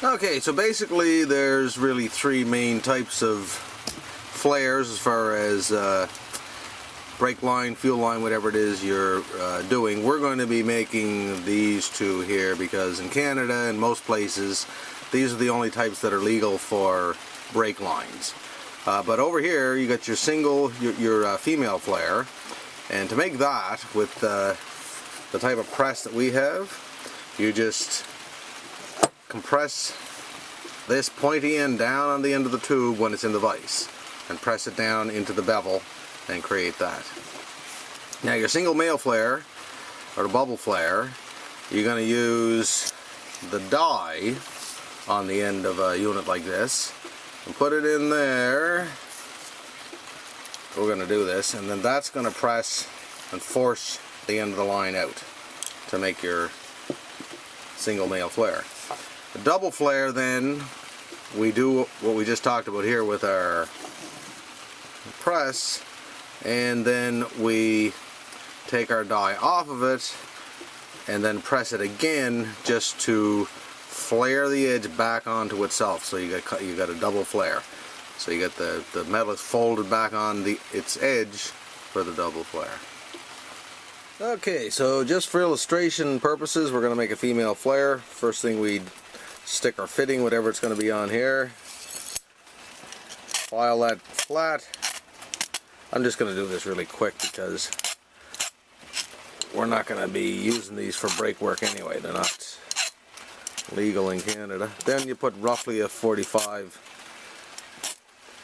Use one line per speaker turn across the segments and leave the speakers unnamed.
Okay, so basically there's really three main types of flares as far as brake line, fuel line, whatever it is you're doing. We're going to be making these two here because in Canada and most places these are the only types that are legal for brake lines. But over here you got your single, your female flare, and to make that with the type of press that we have, you just compress this pointy end down on the end of the tube when it's in the vise and press it down into the bevel and create that. Now your single male flare or the bubble flare, you're going to use the die on the end of a unit like this and put it in there. We're going to do this, and then that's going to press and force the end of the line out to make your single male flare. The double flare, then we do what we just talked about here with our press, and then we take our die off of it and then press it again just to flare the edge back onto itself. So you got a double flare. So you got the metal is folded back on its edge for the double flare. Okay, so just for illustration purposes, we're going to make a female flare. First thing, we stick our fitting, whatever it's going to be on here. File that flat. I'm just going to do this really quick because we're not going to be using these for brake work anyway. They're not legal in Canada. Then you put roughly a 45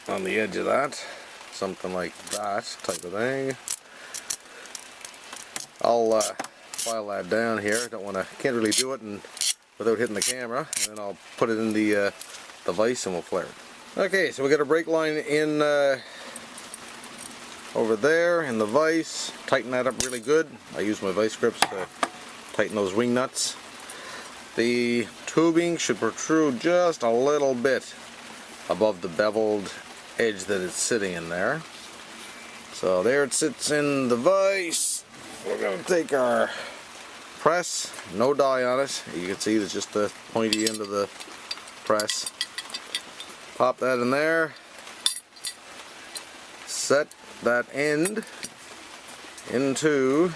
on the edge of that. Something like that type of thing. I'll file that down here. Can't really do it without hitting the camera. And then I'll put it in the vise and we'll flare it. Okay, so we got a brake line in over there in the vise. Tighten that up really good. I use my vise grips to tighten those wing nuts. The tubing should protrude just a little bit above the beveled edge that it's sitting in there. So there it sits in the vise. We're going to take our press, no die on it. You can see there's just the pointy end of the press. Pop that in there. Set that end into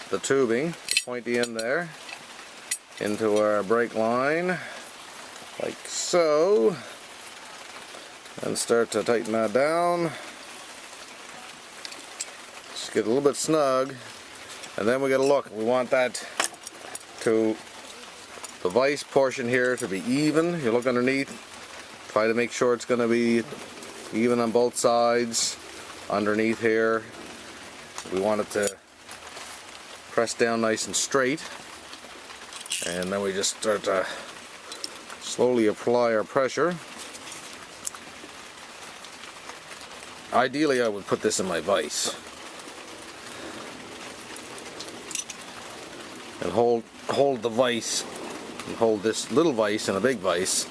the tubing, the pointy end there, into our brake line, like so. And start to tighten that down. Just get a little bit snug, and then we got to look. We want that to the vise portion here to be even. You look underneath, try to make sure it's going to be even on both sides. Underneath here, we want it to press down nice and straight, and then we just start to slowly apply our pressure. Ideally, I would put this in my vise and hold the vise, and hold this little vise in a big vise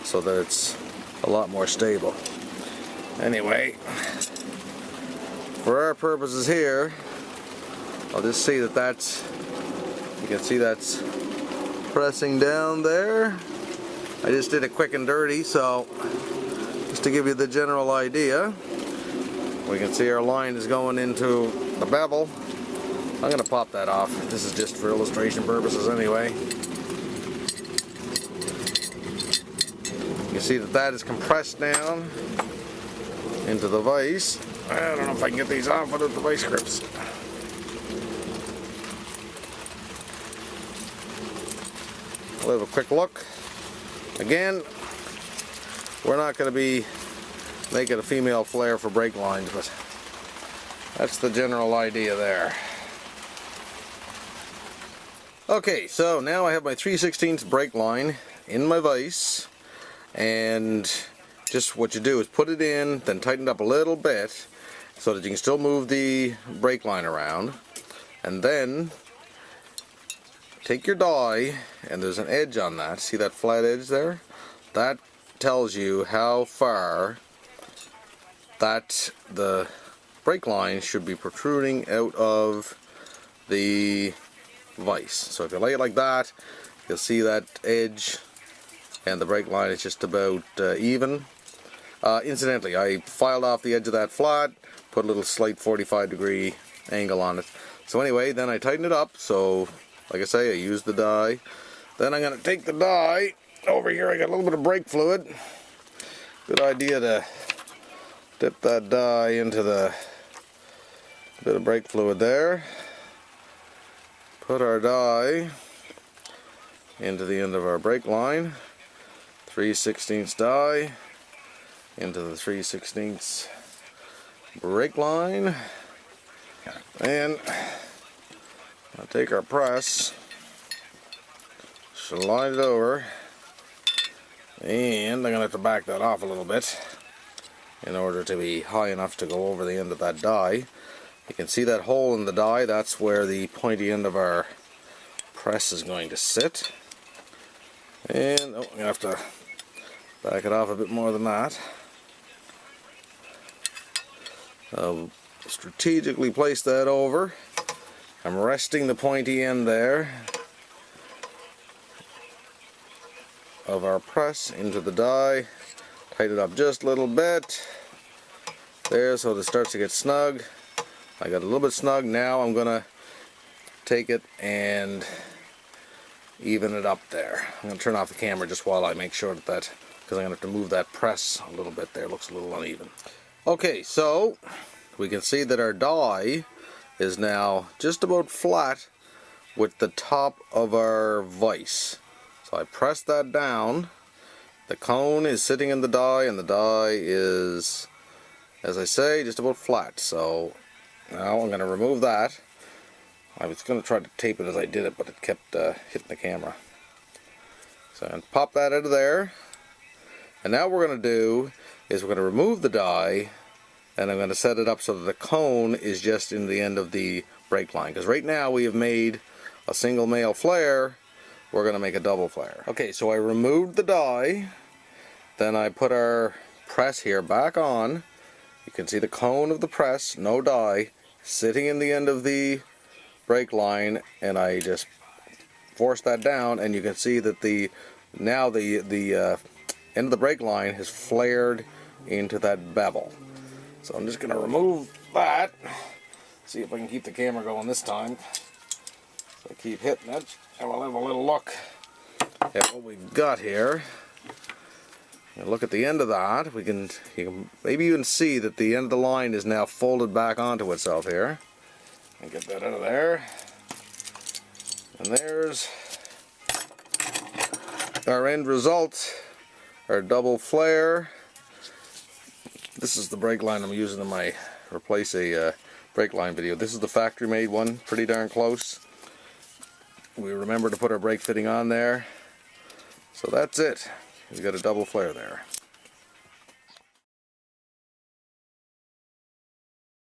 so that it's a lot more stable. Anyway, for our purposes here, I'll just see that you can see that's pressing down there. I just did it quick and dirty, so just to give you the general idea. We can see our line is going into the bevel. I'm going to pop that off. This is just for illustration purposes anyway. You can see that is compressed down into the vise. I don't know if I can get these off without the vise grips. We'll have a quick look. Again, we're not going to be making a female flare for brake lines, but that's the general idea there. Okay, so now I have my 3/16 brake line in my vise, and just what you do is put it in, then tighten it up a little bit so that you can still move the brake line around, and then take your die, and there's an edge on that. See that flat edge there? That tells you how far that the brake line should be protruding out of the vise. So if you lay it like that, you'll see that edge and the brake line is just about even. Incidentally, I filed off the edge of that flat, put a little slight 45-degree angle on it. So anyway, then I tighten it up. So like I say, I use the die. Then I'm going to take the die over here. I got a little bit of brake fluid. Good idea to dip that die into the bit of brake fluid there. Put our die into the end of our brake line. 3/16 die into the 3/16 brake line. And I'll take our press, slide it over, and I'm going to have to back that off a little bit in order to be high enough to go over the end of that die. You can see that hole in the die. That's where the pointy end of our press is going to sit. And I'm going to have to back it off a bit more than that. I'll strategically place that over. I'm resting the pointy end there of our press into the die. Tighten it up just a little bit there so that it starts to get snug. I got a little bit snug. Now I'm going to take it and even it up there. I'm going to turn off the camera just while I make sure that, because I'm going to have to move that press a little bit there. It looks a little uneven. Okay, so we can see that our die is now just about flat with the top of our vise. So I press that down. The cone is sitting in the die, and the die is, as I say, just about flat. So now I'm going to remove that. I was going to try to tape it as I did it, but it kept hitting the camera. So I'm going to pop that out of there. And now what we're going to do is we're going to remove the die, and I'm going to set it up so that the cone is just in the end of the brake line. Because right now we have made a single male flare. We're going to make a double flare. Okay, so I removed the die. Then I put our press here back on. You can see the cone of the press, no die, sitting in the end of the brake line, and I just force that down, and you can see that now the end of the brake line has flared into that bevel. So I'm just going to remove that. See if I can keep the camera going this time. So I keep hitting it, and we'll have a little look at what we've got here. And look at the end of that. You can maybe even see that the end of the line is now folded back onto itself here. And get that out of there. And there's our end result, our double flare. This is the brake line I'm using in my replace a brake line video. This is the factory made one, pretty darn close. We remember to put our brake fitting on there. So that's it. We've got a double flare there.